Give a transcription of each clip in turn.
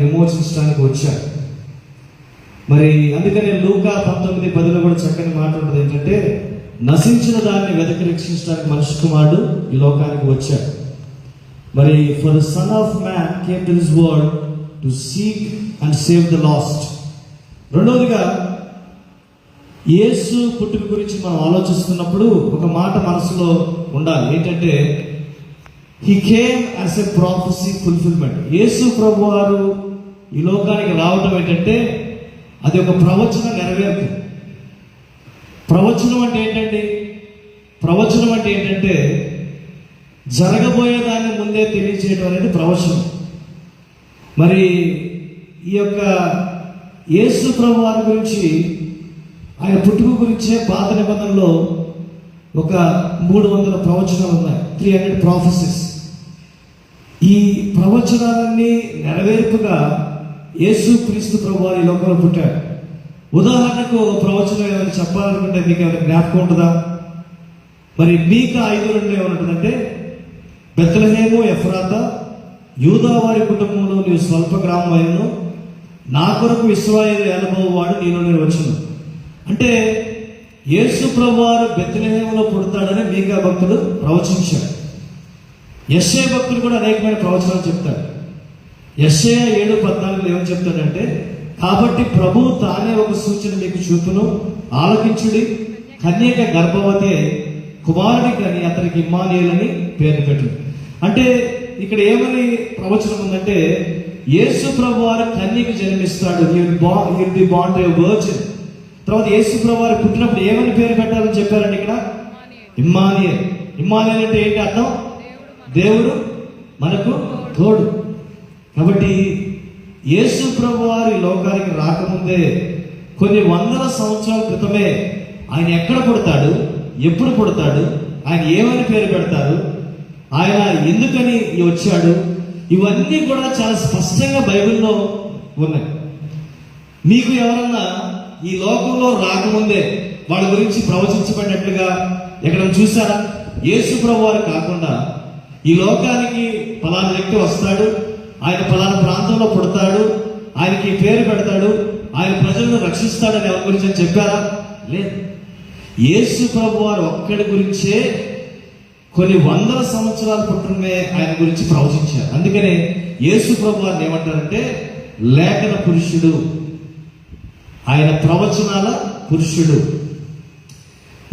విమోచించడానికి వచ్చాడు. మరి అందుకనే లూకా 19:10 కూడా చక్కని మాట ఉంటుంది ఏంటంటే, నశించిన దాన్ని వెతకి రక్షించడానికి మనిషి కుమారుడు ఈ లోకానికి వచ్చాడు. మరి for the son of man came to this world to seek and save the last. రెండవదిగా యేసు పుట్టుక గురించి మనం ఆలోచిస్తున్నప్పుడు ఒక మాట మనసులో ఉండాలి. ఏంటంటే, he came as a prophecy fulfilment. Yesu ప్రభు వారు ఈ లోకానికి రావడం ఏంటంటే అది ఒక ప్రవచన నెరవేర్పు. ప్రవచనం అంటే ఏంటండి? ప్రవచనం అంటే ఏంటంటే జరగబోయేదాన్ని ముందే తెలియజేయడం అనేది ప్రవచనం. మరి ఈ యొక్క యేసు ప్రభు వారి గురించి, ఆయన పుట్టుక గురించే పాత నిబంధనలో ఒక 300 ప్రవచనాలు ఉన్నాయి, 300 ప్రాఫెసీస్. ఈ ప్రవచనాలన్నీ నెరవేర్పుగా యేసు క్రీస్తు ప్రభు వారి లోకంలో పుట్టాడు. ఉదాహరణకు ఒక ప్రవచనం ఏమైనా చెప్పాలనుకుంటే మీకు ఏమైనా జ్ఞాపకం ఉంటుందా? మరి మీకా 5:2 ఏమంటుందంటే, బెత్లెహేము ఎఫ్రాతా యూదా వారి కుటుంబంలో నీవు స్వల్ప గ్రామం అయినను నా కొరకు ఇశ్రాయేలు ఏలబోవాడు నీలో నేను వచ్చును. అంటే యేసు ప్రభువారు బెత్లెహేములో పుడతాడని మీకా భక్తుడు ప్రవచించాడు. యెషయా భక్తుడు కూడా అనేకమైన ప్రవచనాలు చెప్తాడు. యెషయా 7:14 ఏమని చెప్తాడంటే, కాబట్టి ప్రభువు తానే ఒక సూచన మీకు చూపును, ఆలకించుడి, కన్యక గర్భవతి కుమారుడి కానీ అతనికి ఇమ్మానుయేల్ అని పేరు పెట్టు. అంటే ఇక్కడ ఏమని ప్రవచనం ఉందంటే, యేసు ప్రభు వారు కన్యక జన్మిస్తాడు, హి బి బోర్న్ ఏ వర్జిన్. తర్వాత యేసు ప్రభు వారు పుట్టినప్పుడు ఏమని పేరు పెట్టాలని చెప్పారండి ఇక్కడ? ఇమ్మానుయేల్. ఇమ్మానుయేల్ అంటే ఏంటి అర్థం? దేవుడు మనకు తోడు. కాబట్టి యేసు ప్రభు వారు ఈ లోకానికి రాకముందే కొన్ని వందల సంవత్సరాల క్రితమే ఆయన ఎక్కడ పుడతాడు, ఎప్పుడు పుడతాడు, ఆయన ఏమని పేరు పెడతారు, ఆయన ఎందుకని వచ్చాడు, ఇవన్నీ కూడా చాలా స్పష్టంగా బైబిల్లో ఉన్నాయి. మీకు ఎవరన్నా ఈ లోకంలో రాకముందే వాళ్ళ గురించి ప్రవచించబడినట్లుగా ఎక్కడ చూసారా? యేసు ప్రభు వారు కాకుండా ఈ లోకానికి ఫలానా వ్యక్తి వస్తాడు, ఆయన ఫలానా ప్రాంతంలో పుడతాడు, ఆయనకి పేరు పెడతాడు, ఆయన ప్రజలను రక్షిస్తాడని ఎవరి గురించి చెప్పారా? లేదు. యేసు ప్రభు వారు ఒక్కడి గురించే కొన్ని వందల సంవత్సరాల పుట్టమే ఆయన గురించి ప్రవచించారు. అందుకనే యేసు ప్రభు వారిని ఏమంటారంటే లేఖన పురుషుడు, ఆయన ప్రవచనాల పురుషుడు.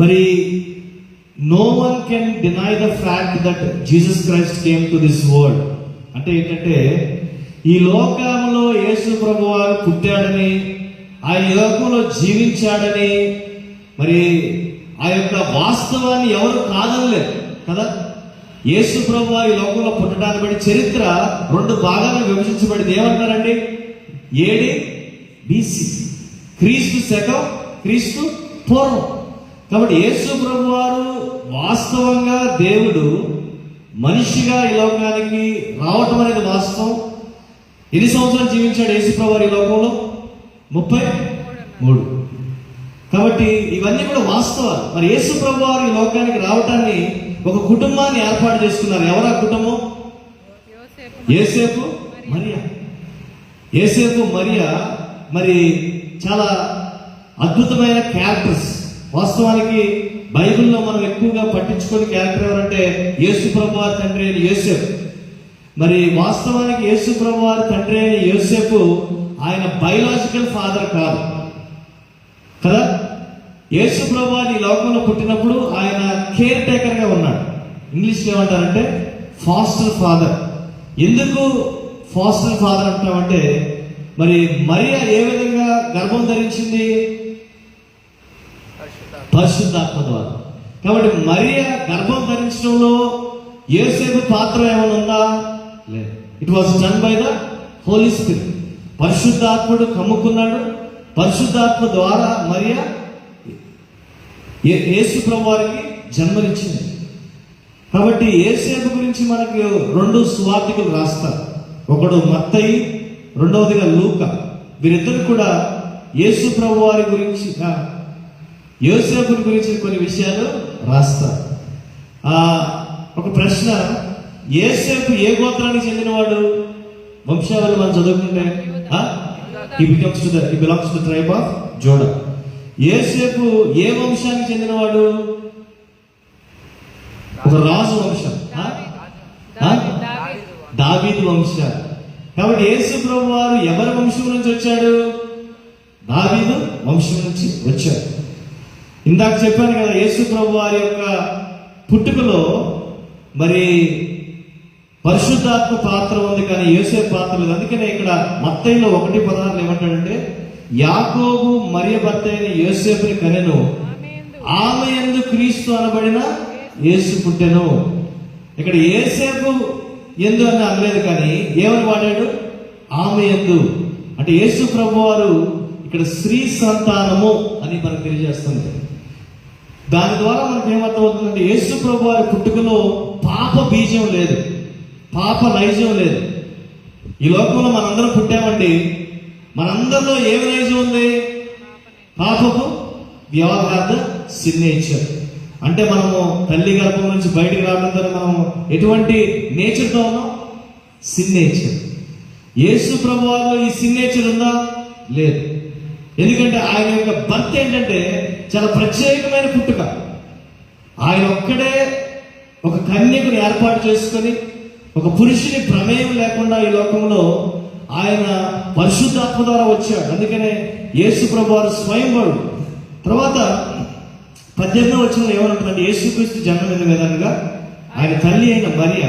మరి no one can deny the fact that Jesus Christ came to this world. అంటే ఏంటంటే ఈ లోకంలో యేసు ప్రభు వారు పుట్టాడని, ఆయన ఈ లోకంలో జీవించాడని, మరి ఆ యొక్క వాస్తవాన్ని ఎవరు కాదనలేదు కదా. యేసు ప్రభు వారు ఈ లోకంలో పుట్టడాన్ని బట్టి చరిత్ర 2 భాగాలు విభజించబడింది. ఏమంటారండి? AD BC, క్రీస్తు శకం, క్రీస్తు పూర్వం. కాబట్టి యేసు ప్రభు వారు వాస్తవంగా దేవుడు మనిషిగా ఈ లోకానికి రావటం అనేది వాస్తవం. ఎన్ని సంవత్సరాలు జీవించాడు యేసు ప్రభు వారు ఈ లోకంలో? 33. కాబట్టి ఇవన్నీ కూడా వాస్తవాలు. మరి యేసు ప్రభు వారు ఈ లోకానికి రావటాన్ని ఒక కుటుంబాన్ని ఏర్పాటు చేసుకున్నారు. ఎవరా కుటుంబం? యోసేపు, మరియా. యోసేపు, మరియా మరి చాలా అద్భుతమైన క్యారెక్టర్స్. వాస్తవానికి బైబిల్లో మనం ఎక్కువగా పట్టించుకునే క్యారెక్టర్ ఎవరంటే యేసు ప్రభు వారి తండ్రి అయిన యోసేపు. మరి వాస్తవానికి యేసు ప్రభు వారి తండ్రి అయిన యోసేపు ఆయన బయోలాజికల్ ఫాదర్ కాదు కదా. యేసు ప్రభు వారు ఈ లోకంలో పుట్టినప్పుడు ఆయన కేర్ టేకర్ గా ఉన్నాడు. ఇంగ్లీష్లో ఏమంటారంటే ఫాస్టర్ ఫాదర్. ఎందుకు ఫాస్టర్ ఫాదర్ అంటామంటే, మరి మరియా ఏ విధంగా గర్భం ధరించింది? పరిశుద్ధాత్మ ద్వారా. కాబట్టి మరియా గర్భం ధరించడంలో యోసేపు పాత్ర ఏమైనా ఉందా? లేదు. It was done by the Holy Spirit. పరిశుద్ధాత్ముడు కమ్ముకున్నాడు. పరిశుద్ధాత్మ ద్వారా మరియా యేసు ప్రభు వారికి జన్మనిచ్చింది. కాబట్టి యేసేపు గురించి మనకు 2 సువార్తికులు రాస్తారు. ఒకడు మత్తయి, రెండవదిగా లూకా. వీరిద్దరు కూడా యేసు ప్రభు వారి గురించి, యోసేపుని గురించి కొన్ని విషయాలు రాస్తారు. ఒక ప్రశ్న, యోసేపు ఏ గోత్రానికి చెందినవాడు? వంశావళి మనం చదువుకుంటే he belongs to the tribe of Judah. యోసేపు ఏ వంశానికి చెందినవాడు? ఒక రాజు వంశం, దావీదు వంశం. కాబట్టి యేసు ప్రభు వారు ఎవరి వంశం నుంచి వచ్చాడు? దావీదు వంశం నుంచి వచ్చాడు. ఇందాక చెప్పాను కదా, యేసు ప్రభు వారి యొక్క పుట్టుకలో మరి పరిశుద్ధాత్మ పాత్ర ఉంది, కానీ యోసేపు పాత్ర లేదు. అందుకనే ఇక్కడ మత్తయిలో 1:16 ఏమంటాడంటే, యాకోబు మరియ భర్త అయిన యోసేపుని కనెను, ఆమె యందు క్రీస్తు అనబడిన యేసు పుట్టెను. ఇక్కడ యోసేపు ఎందు అని అనలేదు, కానీ ఏమని వాడాడు? ఆమె యందు. అంటే యేసు ప్రభు వారు ఇక్కడ స్త్రీ సంతానము అని మనకు తెలియజేస్తుంది. దాని ద్వారా మనకు ఏమర్థమవుతుందంటే, యేసు ప్రభు వారి పుట్టుకలో పాప బీజం లేదు, పాప నైజం లేదు. ఈ లోకంలో మనందరం పుట్టామండి, మనందరిలో ఏమి నైజం ఉంది? పాపపు వ్యవహార సిన్ నేచర్. అంటే మనము తల్లి గర్భం నుంచి బయటకు రావడంతో మనం ఎటువంటి నేచర్తో ఉన్నాం? Sin nature. యేసు ప్రభు వారిలో ఈ సిన్ నేచర్ ఉందా? లేదు. ఎందుకంటే ఆయన యొక్క భర్త ఏంటంటే చాలా ప్రత్యేకమైన పుట్టుక. ఆయన ఒక్కడే ఒక కన్యకుని ఏర్పాటు చేసుకొని ఒక పురుషుని ప్రమేయం లేకుండా ఈ లోకంలో ఆయన పరిశుద్ధాత్మ ద్వారా వచ్చాడు. అందుకనే యేసు ప్రభు వారు స్వయంవరుడు. తర్వాత 18వ వచనంలో ఏమనుంటుందంటే, యేసుక్రీస్తు జన్మమైన విధంగా ఆయన తల్లి అయిన మరియ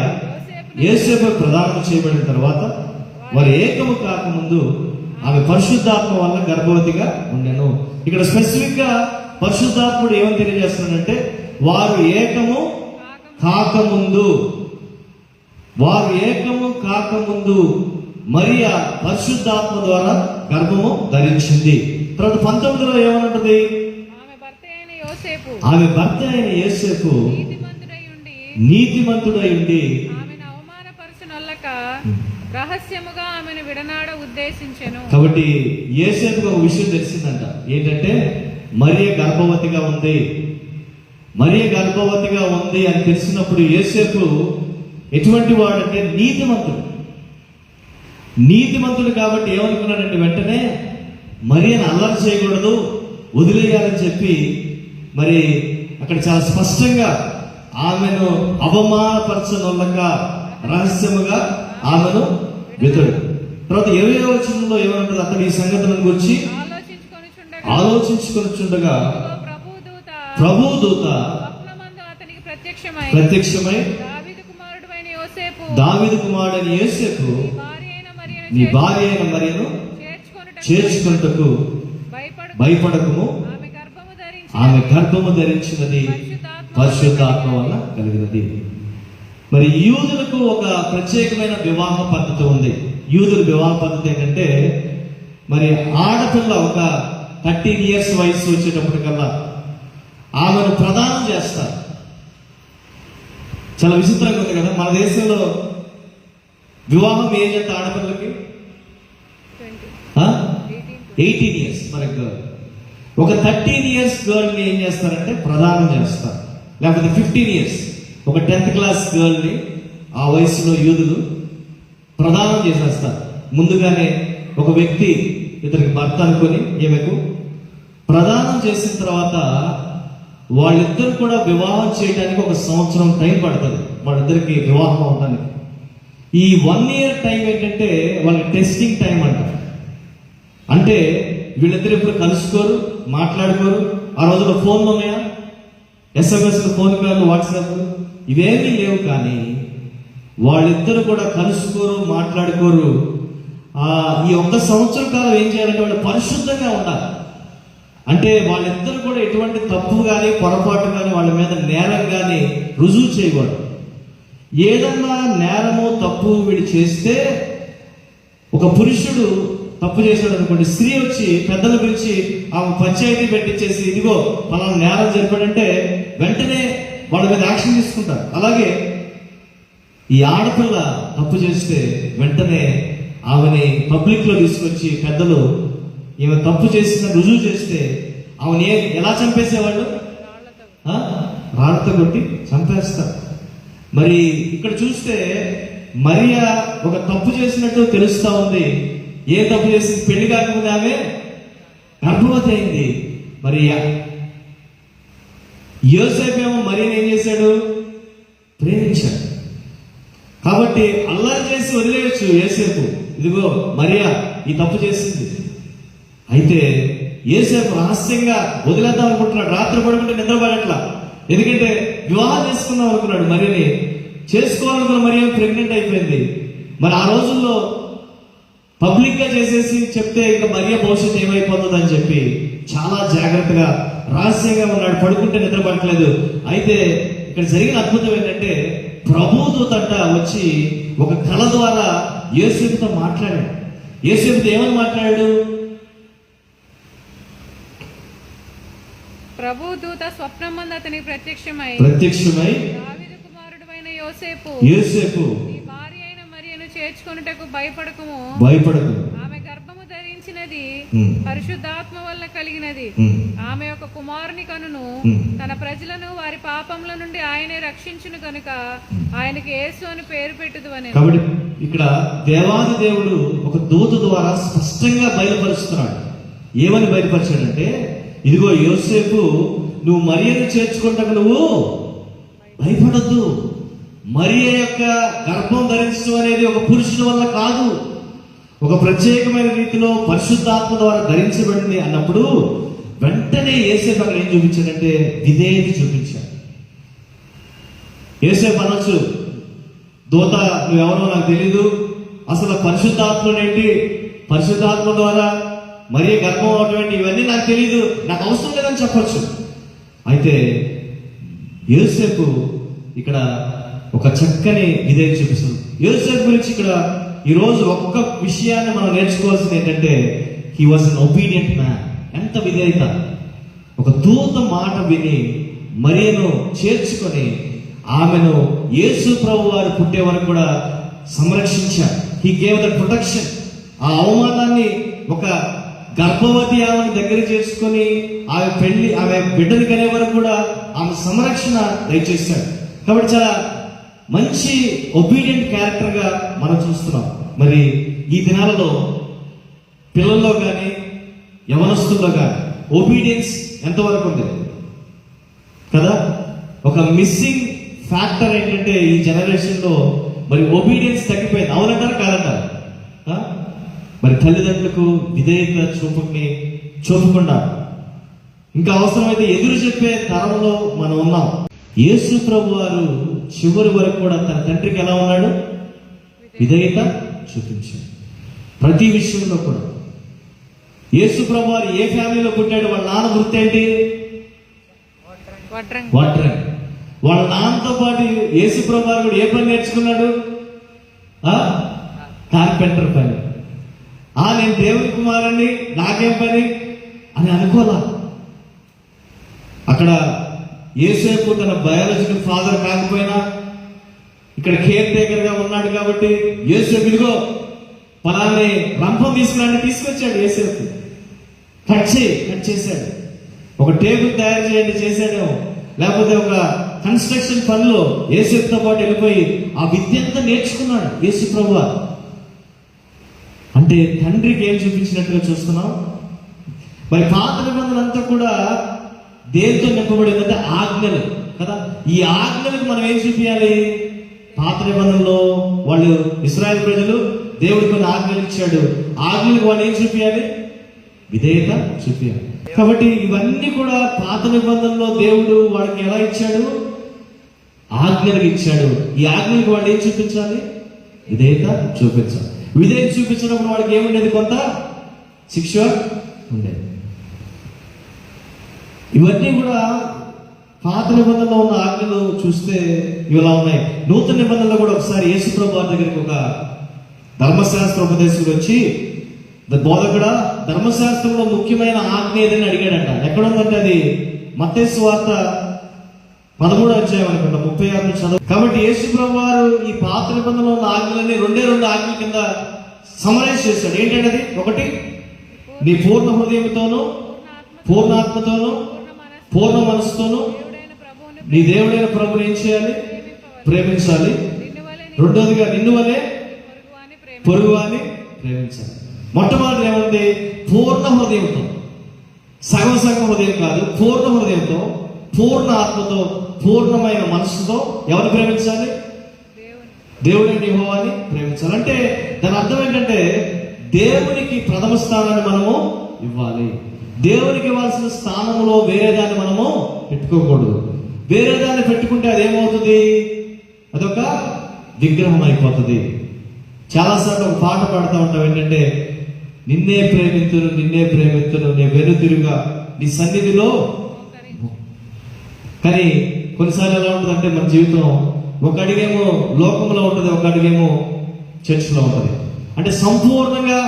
యేసేపు ప్రదానం చేయబడిన తర్వాత వారు ఏకము కాకముందు ఆమె పరిశుద్ధాత్మ వల్ల గర్భవతిగా ఉండెను. ఇక్కడ స్పెసిఫిక్ గా పరిశుద్ధాత్ముడు ఏమని తెలియజేస్తున్నాడంటే, వారు ఏకము కాకముందు, వారు ఏకము కాకముందు మరియ పరిశుద్ధాత్మ ద్వారా గర్భము ధరించింది. తర్వాత 19లో ఏమనుంటుంది? ఆమె భర్త అయిన యోసేపు నీతిమంతుడై ఉండి రహస్యముగా ఆమెను విడనాడ ఉద్దేశించెను. కాబట్టి యోసేపుకు ఒక విషయం తెలిసిందంట. ఏంటంటే మరియ గర్భవతిగా ఉంది, మరియ గర్భవతిగా ఉంది అని తెలిసినప్పుడు యోసేపు ఎటువంటి వాడంటే నీతిమంతుడు. నీతిమంతుడు కాబట్టి ఏమనుకున్నాడంటే, వెంటనే మరియను అల్లరి చేయకూడదు, వదిలేయాలని చెప్పి మరి అక్కడ చాలా స్పష్టంగా ఆమెను అవమానపరచనొల్లక రహస్యముగా ఆమెను వితడు. తర్వాత 20వ వచనంలో ఏమంటారు? అతడు ఈ సంగతులను గురించి ఆలోచించుకొనిచుండగా ప్రభుదూత ప్రత్యక్షమై దావీదు కుమారుడైన యోసేపు నీ భార్య అయిన మరియను చేర్చుకొనుటకు భయపడకము, ఆమె గర్భము ధరించినది పరిశుద్ధాత్మ వల్ల కలిగినది. మరి యూదులకు ఒక ప్రత్యేకమైన వివాహ పద్ధతి ఉంది. యూదుల వివాహ పద్ధతి ఏంటంటే, మరి ఆడపిల్ల ఒక 13 years వయసు వచ్చేటప్పటికల్లా ఆమెను ప్రదానం చేస్తారు. చాలా విచిత్రంగా ఉంది కదా. మన దేశంలో వివాహం ఏజ్ ఎంత ఆడపిల్లకి? 18 years. మరి ఒక 13 years గర్ల్ని ఏం చేస్తారంటే ప్రదానం చేస్తారు. లేకపోతే 15 years ఒక 10th class గర్ల్ని ఆ వయసులో యూదులు ప్రదానం చేసేస్తారు. ముందుగానే ఒక వ్యక్తి ఇతనికి భర్త అనుకొని ఈమెకు ప్రదానం చేసిన తర్వాత వాళ్ళిద్దరు కూడా వివాహం చేయడానికి 1 సంవత్సరం టైం పడుతుంది వాళ్ళిద్దరికి వివాహం అవడానికి. ఈ 1 year టైం ఏంటంటే వాళ్ళకి టెస్టింగ్ టైం అంటారు. అంటే వీళ్ళిద్దరు ఎప్పుడు కలుసుకోరు, మాట్లాడుకోరు. ఆ రోజుల్లో ఫోన్లు ఉన్నాయా? SMS, ఫోన్ కాల్, వాట్సాప్ ఇవేమీ లేవు. కానీ వాళ్ళిద్దరు కూడా కలుసుకోరు, మాట్లాడుకోరు. ఈ 1 సంవత్సరం కాలం ఏం చేయాలంటే వాళ్ళు పరిశుద్ధంగా ఉండాలి. అంటే వాళ్ళిద్దరు కూడా ఎటువంటి తప్పు కానీ పొరపాటు కానీ వాళ్ళ మీద నేరం కానీ రుజువు చేయకూడదు. ఏదన్నా నేరము తప్పు వీడు చేస్తే, ఒక పురుషుడు తప్పు చేశాడు అనుకోండి, స్త్రీ వచ్చి పెద్దలు పిలిచి ఆమె పంచాయతీ పెట్టించేసి ఇదిగో పలానా నేరం జరిపాడంటే వెంటనే వాళ్ళ మీద యాక్షన్ తీసుకుంటారు. అలాగే ఈ ఆడపిల్ల తప్పు చేస్తే వెంటనే ఆమెని పబ్లిక్ లో తీసుకొచ్చి పెద్దలు ఈమె తప్పు చేసిన రుజువు చేస్తే ఆమెని ఎలా చంపేసేవాళ్ళు? రాళ్లతో కొట్టి చంపేస్తారు. మరి ఇక్కడ చూస్తే మరియా ఒక తప్పు చేసినట్టు తెలుస్తా ఉంది. ఏ తప్పు చేసింది? పెళ్లి కాకముందు ఆమె గర్భవతి అయింది. మరియా. యోసేపు ఏమో మరియని ఏం చేశాడు? ప్రేమించాడు. కాబట్టి అల్లరి చేసి వదిలేయచ్చు యోసేపు. ఇదిగో మరియా ఈ తప్పు చేసింది. అయితే యోసేపు రహస్యంగా వదిలేద్దాం అనుకుంటున్నాడు. రాత్రి పడుకుంటే నిద్రపడట్లా. ఎందుకంటే వివాహం చేసుకుందాం అనుకున్నాడు. మరియని చేసుకోవాలనుకున్న మరియ ప్రెగ్నెంట్ అయిపోయింది. మరి ఆ రోజుల్లో పబ్లిక్ గా చేసేసి చెప్తే ఇంకా మరియ భవిష్యత్తు ఏమైపోతుంది అని చెప్పి చాలా జాగ్రత్తగా రహస్యంగా ఉన్నాడు. పడుకుంటే నిద్ర పడట్లేదు. అయితే ఇక్కడ జరిగిన అద్భుతం ఏంటంటే ప్రభుదూతంట వచ్చి ఒక కళ ద్వారా యోసేపుతో మాట్లాడాడు. యోసేపుతో ఏమని మాట్లాడాడు? ప్రభుదూత స్వప్నమందు అతనికి ప్రత్యక్షమై దావీదు కుమారుడైన యోసేపు నీ భార్య అయిన మరియను చేర్చుకొనుటకు భయపడకు. ఆమె గర్భము ధరించినది పరిశుద్ధాత్మ వల్ల కలిగినది. ఆమె ఒక కుమారుని కనును. తన ప్రజలను వారి పాపముల నుండి ఆయనే రక్షించును కనుక ఆయనకి యేసు అని పేరు పెట్టుదు అని. కాబట్టి ఇక్కడ దేవాది దేవుడు ఒక దూత ద్వారా స్పష్టంగా బయలుపరుస్తున్నాడు. ఏమని బయలుపరిచాడంటే, ఇదిగో యోసేపు, నువ్వు మరియను చేర్చుకుంటాకు నువ్వు భయపడద్దు. మరియ యొక్క గర్భం ధరించడం అనేది ఒక పురుషుని వల్ల కాదు, ఒక ప్రత్యేకమైన రీతిలో పరిశుద్ధాత్మ ద్వారా ధరించబడింది అన్నప్పుడు వెంటనే యోసేపు అక్కడ ఏం చూపించాడంటే విధేయత చూపించాడు. యోసేపు అనొచ్చు, దూత నువ్వెవరో నాకు తెలీదు, అసలు పరిశుద్ధాత్మనేంటి, పరిశుద్ధాత్మ ద్వారా మరియ గర్భం అవటం ఏంటి, ఇవన్నీ నాకు తెలీదు, నాకు అవసరం లేదని చెప్పొచ్చు. అయితే యోసేపు ఇక్కడ ఒక చక్కని విధేయత చూపిస్తుంది. యోసేపు గురించి ఇక్కడ ఈరోజు ఒక్క విషయాన్ని మనం నేర్చుకోవాల్సింది ఏంటంటే, he was an obedient man. ఎంత విధేయత! ఒక దూత మాట విని మరియను చేర్చుకొని ఆమెను యేసు ప్రభు వారు పుట్టే వరకు కూడా సంరక్షించారు. He gave the protection. ఆ అవమానాన్ని ఒక గర్భవతి ఆమెను దగ్గర చేసుకొని ఆమె బిడ్డని కనే వరకు కూడా ఆమె సంరక్షణ దయచేశాడు. కాబట్టి చాలా మంచి ఒబీడియంట్ క్యారెక్టర్ గా మనం చూస్తున్నాం. మరి ఈ దినాలలో పిల్లల్లో కానీ యవనస్తుల్లో కానీ ఒబీడియన్స్ ఎంతవరకు ఉంది కదా? ఒక మిస్సింగ్ ఫ్యాక్టర్ ఏంటంటే ఈ జనరేషన్ లో మరి ఒబీడియన్స్ తగ్గిపోయింది. అవునంటారు కాదంటారు? మరి తల్లిదండ్రులకు విధేయత చూపకుండా ఇంకా అవసరమైతే ఎదురు చెప్పే తరంలో మనం ఉన్నాం. యేసు ప్రభు వారు చివరి వరకు కూడా తన తండ్రికి ఎలా ఉన్నాడు? విధేయత చూపించాడు ప్రతి విషయంలో కూడా. యేసు ప్రభు వారు ఏ ఫ్యామిలీలో పుట్టాడు? వాళ్ళ నాన్న వృత్తి ఏంటి? వడ్రంగి. వాళ్ళ నాన్నతో పాటు యేసు ప్రభు వారు కూడా ఏ పని నేర్చుకున్నాడు? కార్పెంటర్ పని. నేను దేవుని కుమారుణ్ణి, నాకేం పని అని అనుకోలా. అక్కడ యోసేపు తన బయాలజికల్ ఫాదర్ కాకపోయినా ఇక్కడ కేర్ టేకర్ గా ఉన్నాడు కాబట్టి యోసేపు ఇదిగో పలాని రంపం తీసుకొచ్చాడు. యోసేపు కట్ చేశాడు. ఒక టేబుల్ తయారు చేయండి చేశాడేమో, లేకపోతే ఒక కన్స్ట్రక్షన్ పనిలో యోసేపుతో పాటు వెళ్ళిపోయి ఆ విద్య అంతా నేర్చుకున్నాడు యేసు ప్రభువు. అంటే తండ్రికి ఏం చూపించినట్టుగా చూస్తున్నాం. మరి పాత నిబంధన అంతా కూడా దేనితో నింపబడిందంటే ఆజ్ఞలు కదా. ఈ ఆజ్ఞలకు మనం ఏం చూపించాలి? పాత నిబంధనలో వాళ్ళు ఇశ్రాయేలు ప్రజలు దేవుడు కొన్ని ఆజ్ఞలు ఇచ్చాడు. ఆజ్ఞలకు వాళ్ళు ఏం చూపించాలి? విధేయత చూపించాలి. కాబట్టి ఇవన్నీ కూడా పాత నిబంధనలో దేవుడు వాళ్ళకి ఎలా ఇచ్చాడు? ఆజ్ఞలకు ఇచ్చాడు. ఈ ఆజ్ఞలకు వాళ్ళు ఏం చూపించాలి? విధేయత చూపించాలి. విధేయత చూపించినప్పుడు వాడికి ఏముండేది? కొంత శిక్ష ఉండేది. ఇవన్నీ కూడా పాత నిబంధనలో ఉన్న ఆజ్ఞలు చూస్తే ఇలా ఉన్నాయి. నూతన నిబంధనలో కూడా ఒకసారి యేసు ప్రభు వారి దగ్గరికి ఒక ధర్మశాస్త్ర ఉపదేశకుడు వచ్చి, బోధకుడా, ధర్మశాస్త్రంలో ముఖ్యమైన ఆజ్ఞ ఏదని అడిగాడంట. ఎక్కడ ఉందంటే అది మత్తయి సువార్త 13వ అధ్యాయం అనుకుంటా 36 చదువు. కాబట్టి యేసు ప్రభు వారు ఈ పాత నిబంధనలో ఉన్న ఆజ్ఞలని రెండే ఆజ్ఞల కింద సమరైజ్ చేశాడు. ఏంటంటే అది ఒకటి, నీ పూర్ణ హృదయంతోనూ పూర్ణ ఆత్మతోనూ పూర్ణ మనసుతోనూ నీ దేవుడైన ప్రభుని ఏం చేయాలి? ప్రేమించాలి. రెండోదిగా నిన్ను వలె పొరుగువాని ప్రేమ. పొరుగువాని ప్రేమించాలి. మొట్టమొదటి ఏముంది? పూర్ణ హృదయంతో, సగం సగం హృదయం కాదు, పూర్ణ హృదయంతో, పూర్ణ ఆత్మతో, పూర్ణమైన మనసుతో ఎవరిని ప్రేమించాలి? దేవుడిని యెహోవాని ప్రేమించాలి. అంటే దాని అర్థం ఏంటంటే దేవునికి ప్రథమ స్థానాన్ని మనము ఇవ్వాలి. దేవునికి ఇవ్వాల్సిన స్థానంలో వేరే దాన్ని మనము పెట్టుకోకూడదు. వేరే దాన్ని పెట్టుకుంటే అదేమవుతుంది? అదొక విగ్రహం అయిపోతుంది. చాలాసార్లు ఒక పాట పాడుతూ ఉంటాం ఏంటంటే, నిన్నే ప్రేమితును నిన్నే ప్రేమితును నే వెనుతిరుగా నీ సన్నిధిలో. కానీ కొన్నిసార్లు ఎలా ఉంటుందంటే మన జీవితం ఒక అడిగేమో లోకంలో ఉంటుంది, ఒక అడిగేమో చర్చిలో ఉంటుంది. అంటే సంపూర్ణంగా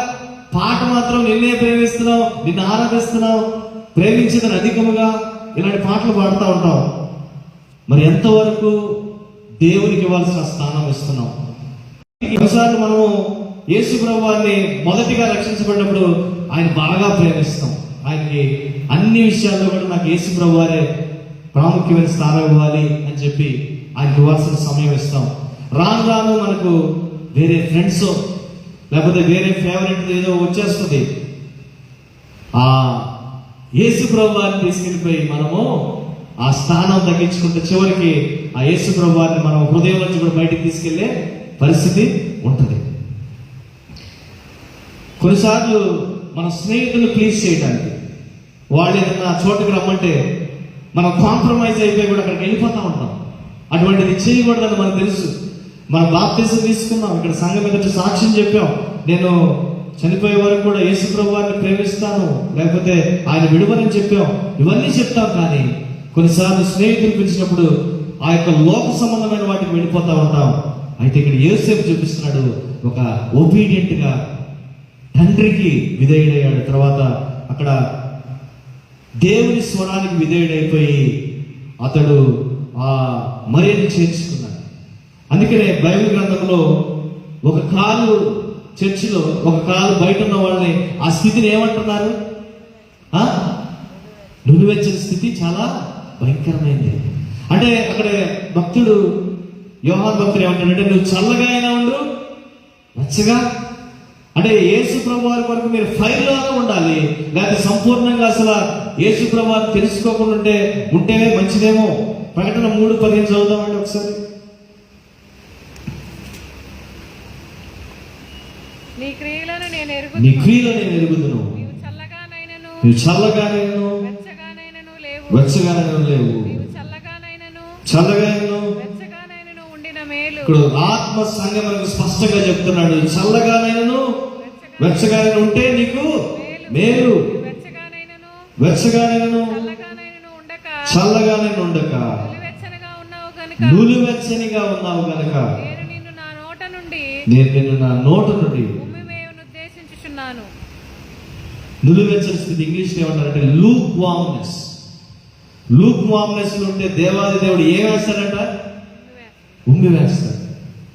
పాట మాత్రం నిన్నే ప్రేమిస్తున్నావు, నిన్ను ఆరాధిస్తున్నావు, ప్రేమించదని అధికముగా ఇలాంటి పాటలు పాడుతూ ఉంటాం. మరి ఎంతవరకు దేవునికి ఇవ్వాల్సిన స్థానం ఇస్తున్నాం? కొన్నిసార్లు మనము యేసు ప్రభువాన్ని మొదటిగా రక్షించబడినప్పుడు ఆయన బాగా ప్రేమిస్తాం. ఆయనకి అన్ని విషయాల్లో కూడా నాకు యేసు ప్రభువారే ప్రాముఖ్యమైన స్థానం ఇవ్వాలి అని చెప్పి ఆయనకి ఇవ్వాల్సిన సమయం ఇస్తాం. రాను రాను మనకు వేరే ఫ్రెండ్స్ లేకపోతే వేరే ఫేవరెట్ ఏదో వచ్చేస్తుంది. ఆ యేసు ప్రభువాన్ని తీసుకెళ్ళిపోయి మనము ఆ స్థానం తగ్గించుకుంటే చివరికి ఆ యేసు ప్రభువాన్ని మనం హృదయం నుంచి కూడా బయటికి తీసుకెళ్లే పరిస్థితి ఉంటుంది. కొన్నిసార్లు మన స్నేహితులు ప్లీజ్ చేయడానికి వాళ్ళు ఏదన్నా చోటుకు రమ్మంటే మనం కాంప్రమైజ్ అయిపోయి కూడా అక్కడికి వెళ్ళిపోతూ ఉంటాం. అటువంటిది చేయకూడదని మనకు తెలుసు. మన బాప్తిసం తీసుకున్నాం, ఇక్కడ సంఘం ఎదుట సాక్ష్యం చెప్పాం, నేను చనిపోయే వరకు కూడా యేసు ప్రభువాన్ని ప్రేమిస్తాను, లేకపోతే ఆయన విడువనని చెప్పాం. ఇవన్నీ చెప్తాం. కానీ కొన్నిసార్లు స్నేహితులు పిలిచినప్పుడు ఆ యొక్క లోక సంబంధమైన వాటికి వెళ్ళిపోతా ఉంటాం. అయితే ఇక్కడ యోసేపు చూపిస్తున్నాడు, ఒక ఒబీడియంట్ గా తండ్రికి విధేయుడయ్యాడు. తర్వాత అక్కడ దేవుని స్వరానికి విధేయుడైపోయి అతడు ఆ మరియను చేర్చుకున్నాడు. అందుకనే బైబిల్ గ్రంథంలో ఒక కాలు చర్చిలో, ఒక కాలు బయట ఉన్న వాళ్ళని ఆ స్థితిని ఏమంటున్నారు? నులివెచ్చని స్థితి, చాలా భయంకరమైంది. అంటే అక్కడ భక్తుడు యోహాను భక్తుడు ఏమంటాడంటే, నువ్వు చల్లగా అయినా ఉండు, వెచ్చగా. అంటే యేసు ప్రభు వారి వరకు మీరు ఫైర్లోనే ఉండాలి, లేకపోతే సంపూర్ణంగా అసలు యేసు ప్రభు వారిని తెలుసుకోకుండా ఉంటే మంచిదేమో. ప్రకటన 3:15 చదువుదామండి ఒకసారి. నీ క్రియలను నేను ఎరుగుదును, నీవు చల్లగానైనను వెచ్చగానైనను లేవు, నీవు చల్లగానైనను ఉండిన మేలు. ఇప్పుడు ఆత్మ సంఘం మనకు స్పష్టంగా చెప్తున్నాడు, చల్లగానైనను వెచ్చగానైనా ఉంటే నీకు మేలు, వెచ్చగానైనను చల్లగానైనా ఉండక నులివెచ్చనిగా ఉన్నావు గనక నేను నిన్ను నా నోట నుండి ఉద్దేశించుచున్నాను. నులివెచ్చని స్థితి ఇంగ్లీష్ ఏమంటారంటే లూక్ వామ్నెస్. లూక్ వామ్నెస్ ఉంటే దేవాది దేవుడు ఏం వేస్తాడంట? ఉమ్మి వేస్తాడు.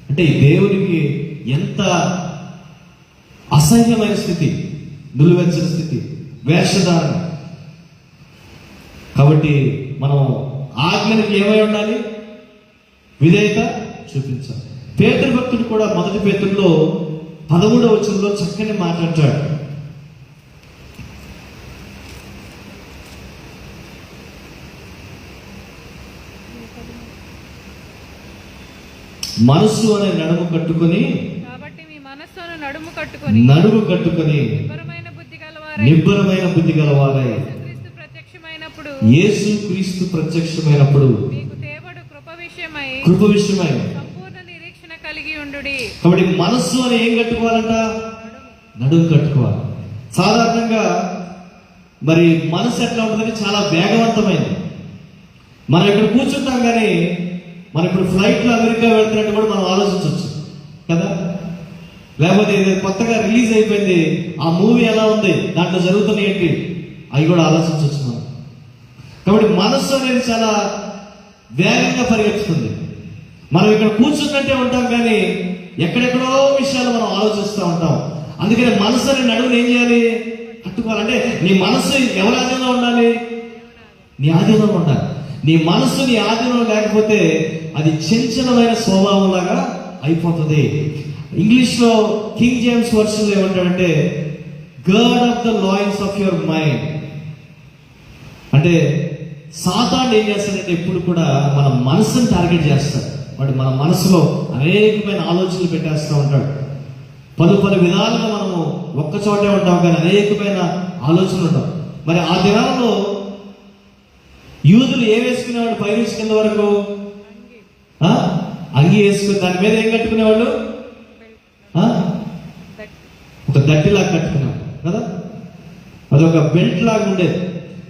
అంటే ఈ దేవునికి ఎంత అసహ్యమైన స్థితి నులివెచ్చని స్థితి, వేషధారణ. కాబట్టి మనం ఆజ్ఞలకు ఏమై ఉండాలి? విధేయత చూపించాలి. పేతురు భక్తుడు కూడా మొదటి పేతురులో 13వ వచనంలో చక్కని మాట్లాడతాడు. మనస్సు అనే నడుము కట్టుకొని, కాబట్టి మీ మనస్సును నడుము కట్టుకొని నిబ్బరమైన బుద్ధి గలవారై యేసుక్రీస్తు ప్రత్యక్షమైనప్పుడు మీకు తేబడు కృప విషయమై సంపూర్ణ నిరీక్షణ కలిగి ఉండుడి. కాబట్టి మనస్సు అని ఏం కట్టుకోవాలంట? నడుము కట్టుకోవాలి. సాధారణంగా మరి మనసు ఎట్లా ఉంటుందని చాలా వేగవంతమైంది. మనం ఇక్కడ కూర్చుంటాం, కానీ మనం ఇప్పుడు ఫ్లైట్లో అమెరికా వెళ్తున్నట్టు కూడా మనం ఆలోచించవచ్చు కదా. లేకపోతే కొత్తగా రిలీజ్ అయిపోయింది ఆ మూవీ ఎలా ఉంది, దాంట్లో జరుగుతున్న ఏంటి, అవి కూడా ఆలోచించవచ్చు మనం. కాబట్టి మనస్సు అనేది చాలా వేగంగా పరిగెత్తుతుంది. మనం ఇక్కడ కూర్చున్నట్టే ఉంటాం, కానీ ఎక్కడెక్కడో విషయాలు మనం ఆలోచిస్తూ ఉంటాం. అందుకని మనసు అనే నడువుని ఏం చేయాలి? కట్టుకోవాలంటే నీ మనస్సు ఎవరి ఆధీనంలో ఉండాలి? నీ ఆధీనంలో ఉండాలి. నీ మనస్సు నీ ఆధీనంలో లేకపోతే అది చంచలమైన స్వభావం లాగా అయిపోతుంది. ఇంగ్లీష్లో కింగ్ జేమ్స్ వర్షన్లో ఏమంటాడంటే gird of the loins of your mind. అంటే సాతాను ఏం చేస్తాడంటే ఎప్పుడు కూడా మన మనసుని టార్గెట్ చేస్తాడు. వాడు మన మనసులో అనేకమైన ఆలోచనలు పెట్టేస్తూ ఉంటాడు. పలు విధాలుగా మనము ఒక్క చోటే ఉంటాం, కానీ అనేకమైన ఆలోచనలు ఉంటాం. మరి ఆ దినాలలో యూదులు ఏం వేసుకునేవాడు? పై నుంచి కింద వరకు అంగి వేసుకుని దాని మీద ఏం కట్టుకునేవాళ్ళు? ఒక దట్టిలాగా కట్టుకునేవాడు కదా, అదొక బెల్ట్ లాగా ఉండేది.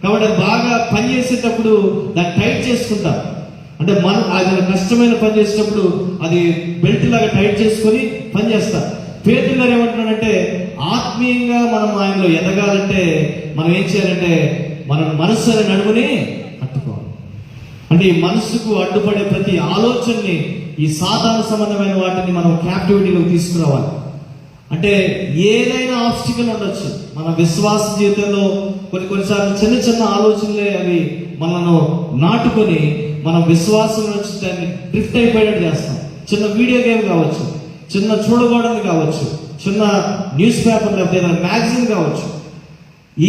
కాబట్టి అది బాగా పని చేసేటప్పుడు దాన్ని టైట్ చేసుకుంటాం. అంటే మనం అది కష్టమైన పని చేసేటప్పుడు అది బెల్ట్ లాగా టైట్ చేసుకొని పని చేస్తాం. పేతురు గారు ఏమంటున్నాడంటే ఆత్మీయంగా మనం ఆయనలో ఎదగాలంటే మనం ఏం చేయాలంటే మన మనస్సు అనే నడుముని పట్టుకోవాలి. అంటే ఈ మనస్సుకు అడ్డుపడే ప్రతి ఆలోచనని, ఈ సాధారణ సంబంధమైన వాటిని మనం క్యాప్టివిటీలోకి తీసుకురావాలి. అంటే ఏదైనా ఆబ్స్టికల్ ఉండొచ్చు మన విశ్వాస జీవితంలో. కొన్నిసార్లు చిన్న ఆలోచనలే అవి మనను నాటుకొని మన విశ్వాసం నుంచి దాన్ని డ్రిఫ్ట్ అయిపోయేటట్టు చేస్తాం. చిన్న వీడియో గేమ్ కావచ్చు, చిన్న చూడకూడదు కావచ్చు, చిన్న న్యూస్ పేపర్ లేకపోతే ఏదైనా మ్యాగజైన్ కావచ్చు.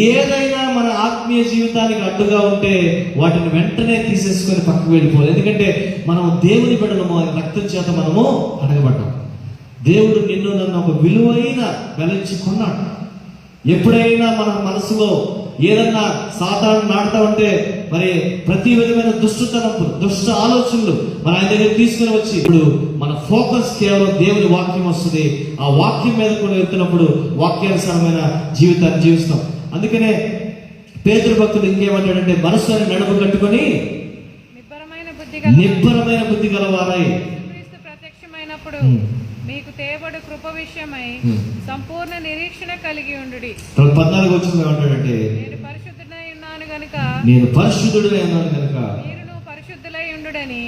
ఏదైనా మన ఆత్మీయ జీవితానికి అడ్డుగా ఉంటే వాటిని వెంటనే తీసేసుకొని పక్కకు వెళ్ళిపోవాలి. ఎందుకంటే మనం దేవుని బిడ్డలము, ఆయన రక్తం చేత మనము అడగబడ్డాం. దేవుడు నిన్ను నన్ను ఒక విలువైన వెలించి కొన్నాడు. ఎప్పుడైనా మన మనసులో ఏదన్నా సాతాను నాటుతా ఉంటే మరి ప్రతి విధమైన దుష్ట ఆలోచనలు మన ఆయన దగ్గర తీసుకుని వచ్చి ఇప్పుడు మన ఫోకస్ కేవలం దేవుని వాక్యం వస్తుంది. ఆ వాక్యం మీద కూడా వెళ్తున్నప్పుడు వాక్యానుసారమైన జీవితాన్ని జీవిస్తాం. అందుకనే పేతురు భక్తుడు ఇంకేమంటాడంటే మనసు అని నడుము కట్టుకొని నిబ్బరమైన బుద్ధి గలవారై ప్రత్యక్షమైనప్పుడు మీకు తేబడు కృప విషయమై సంపూర్ణ నిరీక్షణ కలిగి ఉండుడి. 14 వచ్చింది ఏమంటాడంటే నేను పరిశుద్ధుడై ఉన్నాను గనుక మీరును పరిశుద్ధులై ఉండుడని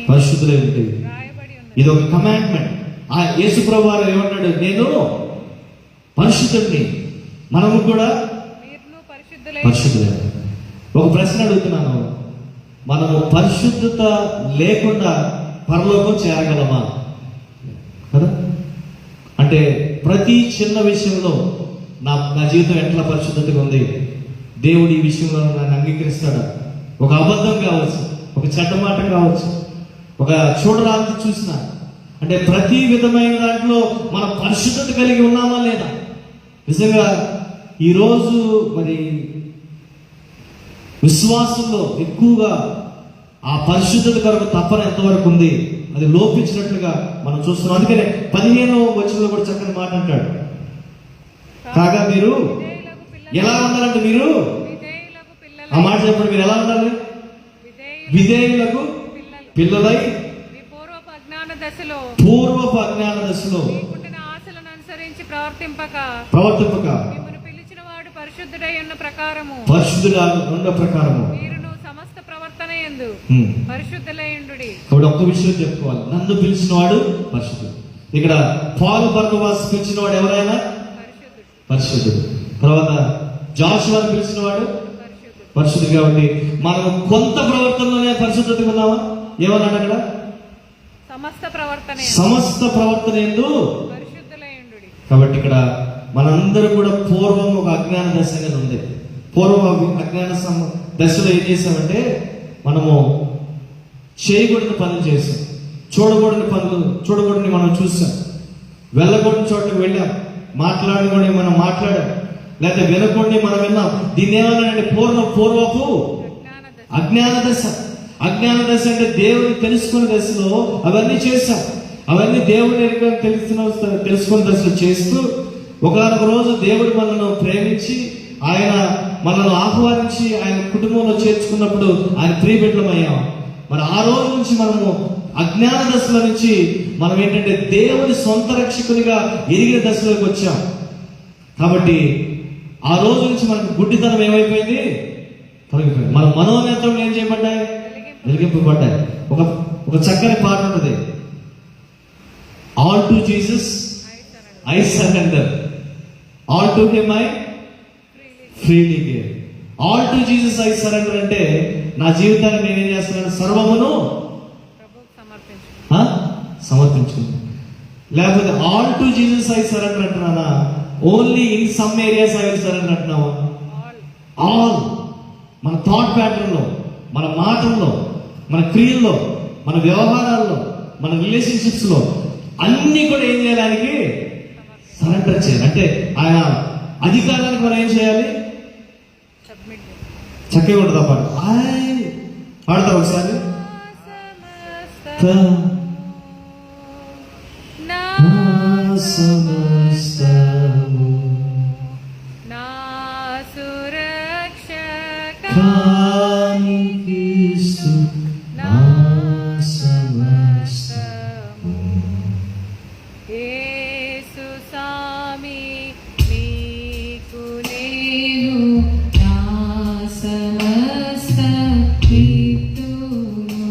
రాయబడి ఉన్నది. ఇది ఒక కమాండ్మెంట్. ఆ యేసు ప్రభువు వారు ఏమంటాడు? నేను పరిశుద్ధుడిని, మనము కూడా మీరును పరిశుద్ధులై. ఒక ప్రశ్న అడుగుతున్నాను, మనము పరిశుద్ధత లేకుండా పరలోకం చేరగలమా? కదా, అంటే ప్రతి చిన్న విషయంలో నా జీవితం ఎట్లా పరిశుద్ధతగా ఉంది, దేవుడు ఈ విషయంలో నన్ను అంగీకరిస్తాడా? ఒక అబద్ధం కావచ్చు, ఒక చెడ్డ మాట కావచ్చు, ఒక చూడరాంతి చూసిన, అంటే ప్రతి విధమైన దాంట్లో మనం పరిశుద్ధత కలిగి ఉన్నామా లేదా? నిజంగా ఈరోజు మరి విశ్వాసంలో ఎక్కువగా ఆ పరిశుద్ధత కొరకు తపన ఎంతవరకు ఉంది, అది లోపించినట్లుగా మనం చూస్తున్నాం. అందుకనే 15వ వచనంలో కూడా చక్కని మాట అంటాడు, కాగా మీరు ఎలా ఉండాలంటే మీరు ఆ మాట చెప్పండి, మీరు ఎలా ఉండాలి? విధేయులకు పిల్లలై పూర్వపు అజ్ఞాన దశలో ఆశలను అనుసరించి ప్రవర్తింపక మిమ్మల్ని పిలిచిన వాడు పరిశుద్ధుడై ఉన్న ప్రకారము మీరును సమస్త ప్రవర్తన యందు పరిశుద్ధులై ఉండుడి. కాబట్టి ఒక్క విషయం చెప్పుకోవాలి, నన్ను పిలిచిన వాడు పరిశుద్ధుడు. ఇక్కడ పౌలు బర్నబాస్ పిలిచిన వాడు ఎవరైనా పరిశుద్ధుడు. తర్వాత జాషువాను పిలిచిన వాడు పరిశుద్ధుడు. కాబట్టి మనం కొంత ప్రవర్తనలోనే పరిశుద్ధత ఉన్నామా? ఏమన్నాడు అక్కడ? సమస్త ప్రవర్తన యందు పరిశుద్ధులై ఉండుడి. కాబట్టి ఇక్కడ మనందరూ కూడా పూర్వం ఒక అజ్ఞాన దశగా ఉంది. పూర్వం అజ్ఞాన దశలో ఏం చేసామంటే మనము చేయకూడని పనులు చేసాం, చూడకూడని మనం చూసాం, వెళ్ళకూడని చోటకు వెళ్ళాం, మాట్లాడకూడని మనం మాట్లాడాం, లేకపోతే వినకూడని మనం విన్నాం. దీన్ని ఏమన్నాడంటే పూర్వపు అజ్ఞాన దశ. అజ్ఞాన దశ అంటే దేవుని తెలుసుకునే దశలో అవన్నీ చేశాం. అవన్నీ దేవుని తెలుసుకునే దశలో చేస్తూ ఒకనొక రోజు దేవుడు మనల్ని ప్రేమించి ఆయన మనల్ని ఆహ్వానించి ఆయన కుటుంబంలో చేర్చుకున్నప్పుడు ఆయన ప్రియబిడ్డలమయ్యాం. మరి ఆ రోజు నుంచి మనము అజ్ఞాన దశల నుంచి మనం ఏంటంటే దేవుని సొంత రక్షకునిగా ఎదిగిన దశలోకి వచ్చాం. కాబట్టి ఆ రోజు నుంచి మనకు గుడ్డితనం ఏమైపోయింది? తొలగిపోయింది. మన మనోనేత్రం ఏం చేయబడ్డాయి? వెలిగింపబడ్డాయి. ఒక చక్కని పాట ఉన్నది, all to Jesus I surrender, all to him I freely give. All to Jesus I surrender అంటే నా జీవితాన్ని నేనేం చేస్తున్నాను? సర్వమును సమర్పించుకుంటాను. లేకపోతే all to Jesus I surrender అంటున్నానా, only in some areas I will surrender అంటున్నావా? ఆల్. మన థాట్ ప్యాటర్న్లో, మన మాటల్లో, మన క్రియల్లో, మన వ్యవహారాల్లో, మన రిలేషన్షిప్స్లో అన్నీ కూడా ఏం చేయడానికి సరెండర్ చేయాలి. అంటే ఆయన అధికారానికి మనం ఏం చేయాలి? చక్కగా ఉంటుందా పాట? పాడతారు ఒకసారి. సమస్తము నా సురక్షక కానికిస్తు నా సమస్తము. యేసు సామి నీకు నేను నా సమస్త కీర్తును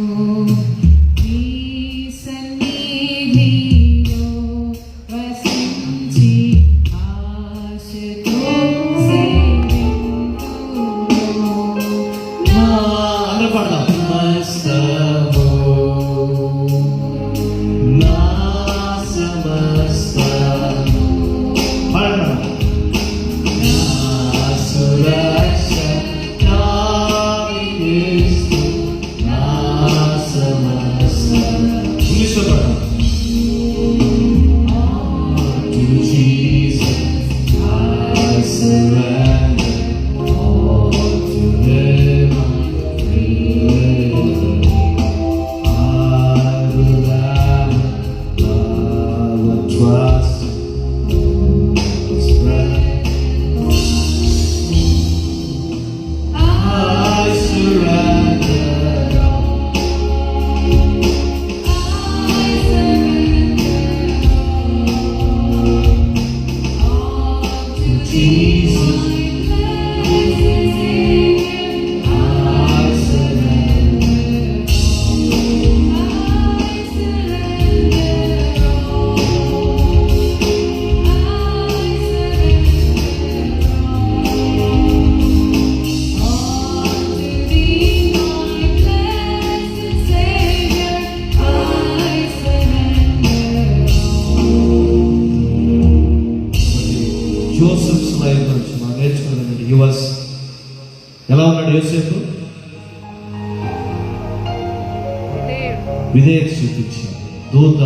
నీ సన్నిధిలో వసించి ఆశతో సేవింతును. అందరూ పాడదాం. సమస్తము నా సమస్తము. పాడండి. నా సురక్ష కానికిస్తు నా సమస్తము. ఇంగ్లీష్లో పాడదాం. To Jesus I surrender, all to Him I will trust His presence. I surrender all. To Jesus I surrender. Joseph's life నుంచి మనం నేర్చుకున్నది. హి వాస్ ఎలా ఉన్నాడు యోసేపు? విధేయత చూపించాడు. దూత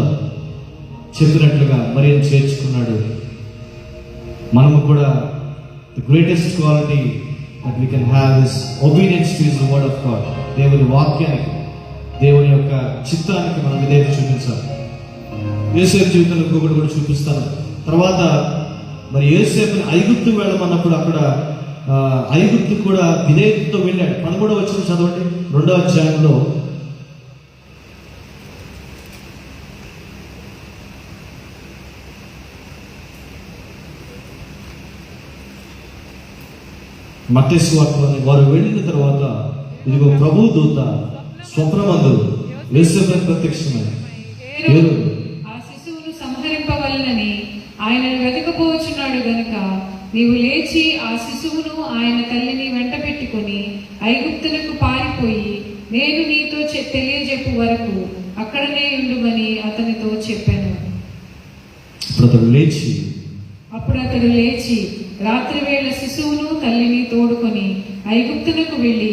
చెప్పినట్లుగా మరియను చేర్చుకున్నాడు. మనము కూడా the greatest quality that we can have is obedience to his word of God. దేవుని వాక్యానికి, దేవుని యొక్క చిత్తానికి మనం విధేయత చూపించాలి. యోసేపు జీవితంలో ఇంకొకటి కూడా చూపిస్తాను. తర్వాత మరి యోసేపుని ఐగుప్తు వెళ్ళమన్నప్పుడు అక్కడ ఐగుప్తు కూడా విధేయతతో వెళ్ళాడు. 13వ వచనం చదవండి, 2వ అధ్యాయంలో. మత్తయి సువార్తలోని వారు వెళ్ళిన తర్వాత ఇదిగో ప్రభు దూత స్వప్నమందు యోసేపుకు ప్రత్యక్షమై ఆ శిశువును సంహరింపవలనని ఆయనను వెతకపోవచ్చున్నాడు గనుక నీవు లేచి ఆ శిశువును ఆయన తల్లిని వెంట పెట్టుకుని ఐగుప్తులకు పారిపోయి నేను నీతో తెలియజెప్పు వరకు అక్కడనే ఉండుమని అతనితో చెప్పాను. అప్పుడు అతడు లేచి రాత్రి వేళ శిశువును తల్లిని తోడుకొని ఐగుప్తునకు వెళ్ళి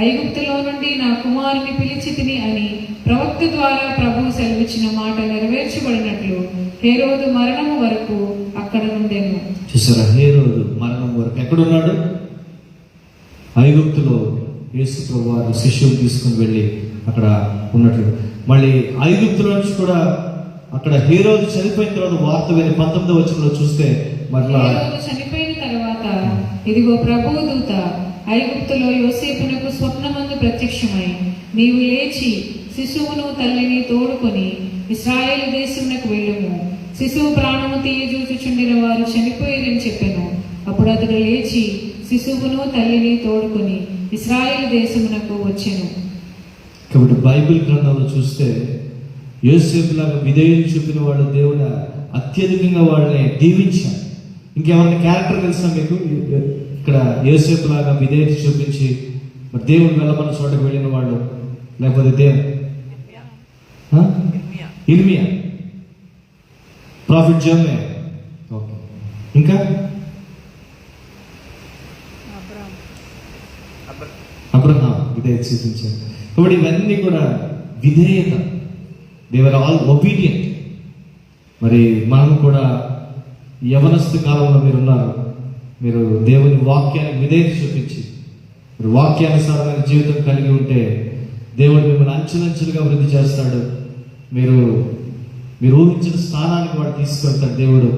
ఐగుప్తులో నుండి నా కుమారుని పిలిచితిని అని ప్రవక్త ద్వారా ప్రభువు సెలవిచ్చిన మాట నెరవేర్చబడినట్లు హేరోదు మరణము వరకు అక్కడ నుండెను. చూసారా, హేరోదు మరణం వరకు ఎక్కడున్నాడు? ఐగుప్తులో యేసు ప్రభువారు శిష్యులు తీసుకుని వెళ్ళి అక్కడ ఉన్నట్లు. మళ్ళీ ఐగుప్తులో నుంచి కూడా అక్కడ హేరోదు చనిపోయిన తర్వాత వార్త విని 19వ వచనంలో చూస్తే మరలా చనిపోయిన తర్వాత ఇదిగో ప్రభువు దూత ఐగుప్తులో యోసేపునకు స్వప్నమందు ప్రత్యక్షమై నీవు లేచి శిశువును తల్లిని తోడుకొని ఇశ్రాయేలు దేశమునకు వెళ్ళుము, శిశువు ప్రాణము తీయజూచుచుండిన వారు చనిపోయారని చెప్పాను. అప్పుడు అతడు లేచి శిశువును తల్లిని తోడుకొని ఇశ్రాయేలు దేశమునకు వచ్చెను. కాబట్టి బైబిల్ గ్రంథంలో చూస్తే యోసేపు లాగా విధేయులు చూపిన వాడు దేవుడు అత్యధికంగా వాళ్ళని దీవించాడు. ఇంకేమన్నా క్యారెక్టర్ తెలుసా మీకు? ఇక్కడ యోసేపు లాగా విధేయత చూపించి మరి దేవుడు వెళ్ళమన్న చోటకు వెళ్ళిన వాళ్ళు, లేకపోతే ఇర్మియా ప్రాఫిట్ జర్మే. ఓకే, ఇంకా అబ్రహాం విధేయత చూపించారు. కాబట్టి ఇవన్నీ కూడా విధేయత. They were all obedient. మరి మనం కూడా యవనస్తు కాలంలో మీరు ఉన్నారు. మీరు దేవుని వాక్యానికి విధేయత చూపించి మీరు వాక్యానుసారమైన జీవితం కలిగి ఉంటే దేవుడు మిమ్మల్ని అంచెలంచెలుగా వృద్ధి చేస్తాడు. మీరు ఊహించిన స్థానానికి వాడు తీసుకెళ్తాడు దేవుడు.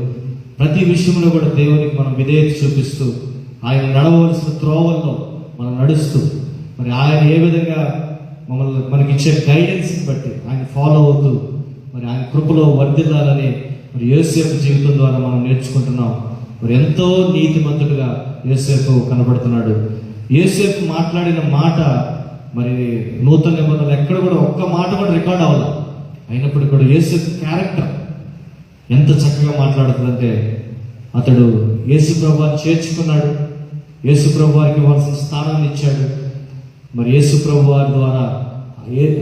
ప్రతి విషయంలో కూడా దేవునికి మనం విధేయత చూపిస్తూ ఆయన నడవలసిన త్రోవల్లో మనం నడుస్తూ మరి ఆయన ఏ విధంగా మనకి ఇచ్చే గైడెన్స్ని బట్టి ఆయన ఫాలో అవుతూ మరి ఆయన కృపలో వర్ధిల్లాలని మరి యోసేపు జీవితం ద్వారా మనం నేర్చుకుంటున్నాం. మరి ఎంతో నీతిమంతుడుగా యోసేపు కనబడుతున్నాడు. యోసేపు మాట్లాడిన మాట మరి నూతన నిబంధనలు ఎక్కడ కూడా ఒక్క మాట కూడా రికార్డ్ అవ్వాలి. అయినప్పటికీ కూడా యేసు క్యారెక్టర్ ఎంత చక్కగా మాట్లాడుతుందంటే అతడు యేసు ప్రభువాన్ని చేర్చుకున్నాడు. యేసు ప్రభువారికి ఇవ్వాల్సిన స్థానాన్ని ఇచ్చాడు. మరి యేసు ప్రభువారి ద్వారా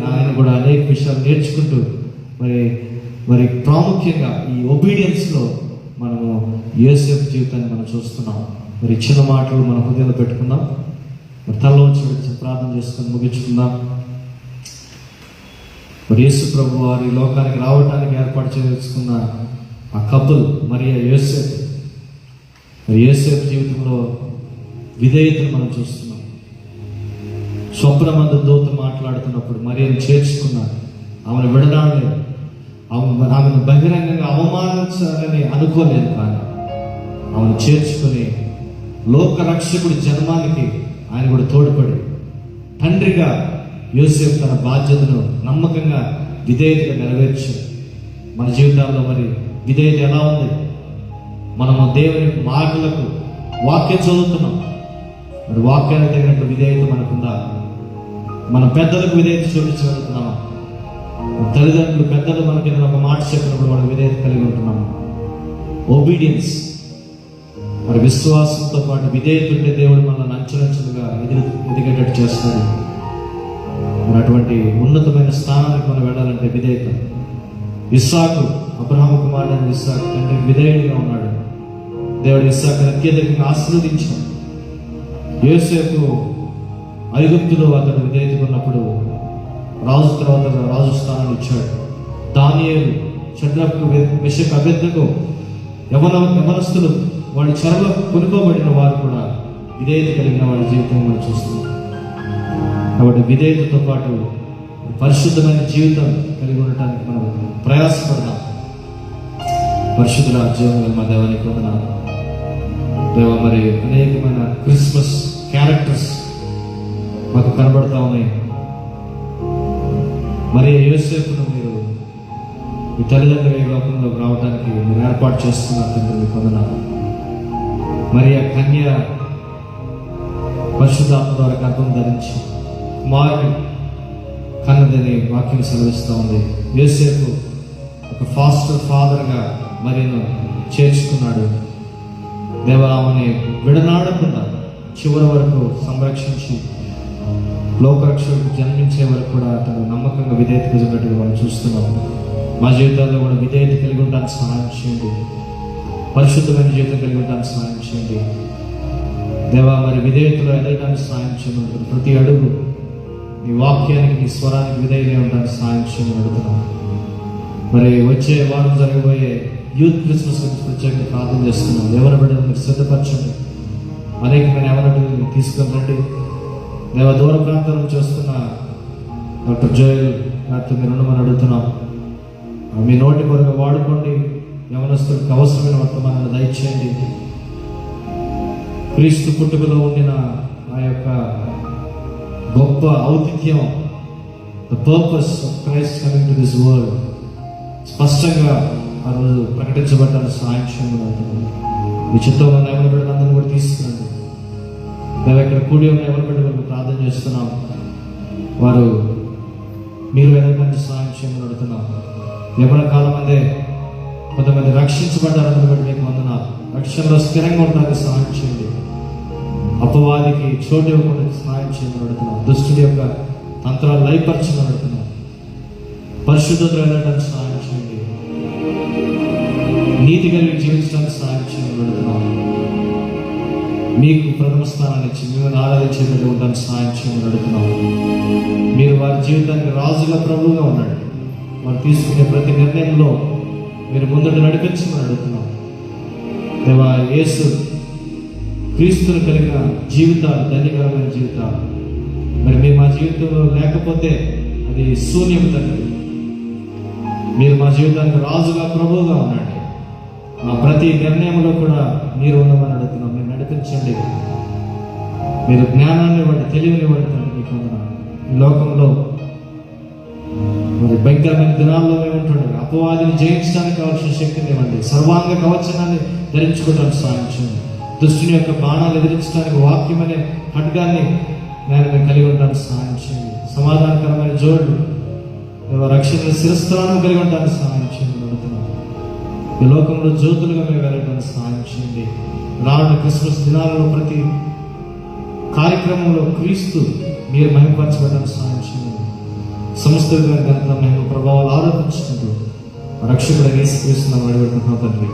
ఆయన కూడా అనేక విషయాలు నేర్చుకుంటూ మరి ప్రాముఖ్యంగా ఈ ఒబీడియన్స్లో మనము యేసు జీవితాన్ని మనం చూస్తున్నాం. మరి ఇచ్చిన మాటలు మన హృదయంలో పెట్టుకుందాం. మరి తలలోంచి ప్రార్థన చేసుకొని ముగించుకుందాం. మరి యేసు ప్రభు వారి లోకానికి రావడానికి ఏర్పాటు చేసుకున్న ఆ కపుల్ మరియా యోసేపు. మరి యోసేపు జీవితంలో విధేయతను మనం చూస్తున్నాం. స్వప్నమందు దూత మాట్లాడుతున్నప్పుడు మరియను చేర్చుకున్నారు. ఆమెను విడనాడలేదు. ఆమెను బహిరంగంగా అవమానించాలని అనుకోలేదు. కానీ ఆమెను చేర్చుకుని లోక రక్షకుడి జన్మానికి ఆయన కూడా తోడ్పడి తండ్రిగా యోసేపు తన బాధ్యతను నమ్మకంగా విధేయతగా నెరవేర్చాడు. మన జీవితాల్లో మరి విధేయత ఎలా ఉంది? మనము దేవుని మాటలకు వాక్యం చదువుతున్నాం. మరి వాక్యానికి తగినట్టు విధేయత మనకుందా? మన పెద్దలకు విధేయత చూపించగలుగుతున్నామా? తల్లిదండ్రులు పెద్దలు మనకి ఏదైనా ఒక మాట చెప్పినప్పుడు మనం విధేయత కలిగి ఉంటున్నాము. ఒబీడియన్స్. మరి విశ్వాసంతో పాటు విధేయత ఉంటే దేవుడు మనల్ని అంచెలంచెలుగా ఎదిగేటట్టు చేస్తాడు. మరి అటువంటి ఉన్నతమైన స్థానానికి మనం వెళ్ళాలంటే విధేయత. ఇస్సాకు, అబ్రహాము కుమారుడైన ఇస్సాకు తండ్రికి విధేయుడిగా ఉన్నాడు. దేవుడు ఇస్సాకును అత్యధికంగా ఆశీర్వదించాడు. యోసేపు ఐగుప్తులో అతడు విధేయతగా ఉన్నప్పుడు రాజు తర్వాత రాజు స్థానాన్ని ఇచ్చాడు. దానియేలు, షద్రకు, మెషకు, అబేద్నెగో యవనస్తులు వాడి చెరలో కొనుకోబడిన వారు కూడా విధేయత కలిగిన వాడి జీవితం మనం చూస్తున్నాం. కాబట్టి విధేయతతో పాటు పరిశుద్ధమైన జీవితం కలిగి ఉండటానికి మనం ప్రయాసపడదాం. పరిశుద్ధుల జీవనం మా దేవానికి వందనాలు. దేవ, మరి అనేకమైన క్రిస్మస్ క్యారెక్టర్స్ మాకు కనబడతా ఉన్నాయి. మరి యోసేపును మీరు మీ తల్లిదండ్రుల ఈ లోకంలోకి రావడానికి మీరు ఏర్పాటు చేస్తున్నారు తండ్రి, మీకు వందనాలు. మరి ఆ కన్య పరిశుద్ధాత్మ ద్వారా గర్భం ధరించి కుమారుని కన్నదని వాక్యం సెలవిస్తూ ఉంది. యోసేపు ఒక ఫాస్టర్ ఫాదర్గా మరియను చేర్చుకున్నాడు. దేవామని విడనాడకుండా చివరి వరకు సంరక్షించి లోకరక్షకుడు జన్మించే వరకు కూడా అతను నమ్మకంగా విధేయత కలిగినట్టుగా మనం చూస్తున్నాం. మా జీవితాల్లో కూడా విధేయత కలిగి ఉండడానికి సహాయం చేయండి. పరిశుద్ధమైన జీవితం కలిగి ఉండడానికి సహాయం చేయండి దేవా. మరి విధేయతలో ఎదగడానికి సహాయం చేయమని ప్రతి అడుగు నీ వాక్యానికి, నీ స్వరానికి విధేయత ఉండడానికి సహాయం చేయమని అడుగుతున్నాం. మరి వచ్చే వారం జరగబోయే యూత్ క్రిస్మస్ గురించి ప్రత్యేకంగా ప్రార్థన చేస్తున్నాం. ఎవరి బిడ్డలు మీరు సిద్ధపరచండి. అనేకమైన ఎవరి బిడ్డలు తీసుకొని రండి దేవ. దూర ప్రాంతం నుంచి వస్తున్న డాక్టర్ జోయల్ గారితో మీరు ఉండమని అడుగుతున్నాం. మీ నోటి కొరకు వాడుకోండి. యవనస్తులకు అవసరమైన వర్తమానాన్ని దయచేయండి. క్రీస్తు పుట్టుకలో ఉండిన ఆ యొక్క గొప్ప ఔతిథ్యం, the purpose of Christ coming to this world స్పష్టంగా ఆ రోజు ప్రకటించబడ్డానికి సహాయం చేయమని అడుగుతున్నాం. మీ చిత్తంలో ఉన్న ఎవరి బిడ్డలందరినీ కూడా తీసుకురండి. మేము ఇక్కడ కూడి ఉన్న ఎవరి బిడ్డలకు ప్రార్థన చేస్తున్నాం. వారు మీరు ఎదగడానికి సహాయం చేయమని అడుగుతున్నాం. ఎవరి కాలం అందే కొంతమంది రక్షించబడ్డారని బట్టి మీకు వందనాలు. రక్షణలో స్థిరంగా ఉండడానికి సహాయం చేయండి. అపవాదికి చోటు ఇవ్వకుండా సహాయం చేయమని అడుగుతున్నాం. దుష్టుడి యొక్క తంత్రాలు లయపరచమని అడుగుతున్నాం. పరిశుద్ధతలో వెళ్ళడానికి సహాయం చేయండి. నీతి కలిగి జీవించడానికి సహాయం చేయమని అడుగుతున్నాం. మీకు ప్రథమ స్థానాన్ని ఇచ్చి మిమ్మల్ని ఆరాధించేటట్టు ఉండడానికి సహాయం చేయమని అడుగుతున్నాం. మీరు వారి జీవితానికి రాజుగా ప్రభువుగా ఉండండి. వారు తీసుకునే ప్రతి నిర్ణయంలో మీరు ముందట నడిపించమని అడుగుతున్నాం. దేవా, యేసు క్రీస్తును కలిగిన జీవితాలు ధన్యకరమైన జీవితాలు. మరి మేము మా జీవితంలో లేకపోతే అది శూన్యం తండ్రి. మీరు మా జీవితానికి రాజుగా ప్రభువుగా ఉండండి. మా ప్రతి నిర్ణయంలో కూడా మీరు ఉండమని అడుగుతున్నాం. మీరు నడిపించండి. మీరు జ్ఞానాన్ని ఇవ్వండి, తెలివిని ఇవ్వండి తండ్రి. మీకు వందనాలు. ఈ లోకంలో మరి భయంకరమైన దినాల్లో మేము ఉంటుండగా అపవాదిని జయించడానికి కావాల్సిన శక్తిని ఇవ్వండి. సర్వాంగ కవచనాన్ని ధరించుకోవడానికి సాయం చేయండి. దుష్టుని యొక్క బాణాలు ఎదిరించడానికి వాక్యం అనే ఖడ్గాన్ని మేము కలిగి ఉండడానికి సహాయం చేయండి. సమాధానకరమైన జోడు రక్షణ శిరస్త్రానం కలిగి ఉండడానికి సహాయం చేయండి అడుగుతున్నాం. ఈ లోకంలో జ్యోతులుగా మేము వెళ్ళడానికి సహాయం చేయండి. రానున్న క్రిస్మస్ దినాలలో ప్రతి కార్యక్రమంలో క్రీస్తు మీరు మహిమపరచబడడానికి సహాయం చేయండి. సమస్త విధమైన ఘనత మహిమ ప్రభావాలు ఆరోపించుకుంటూ రక్షకుడు యేసుక్రీస్తునామమున అడిగి పెడుతున్నాం తండ్రి.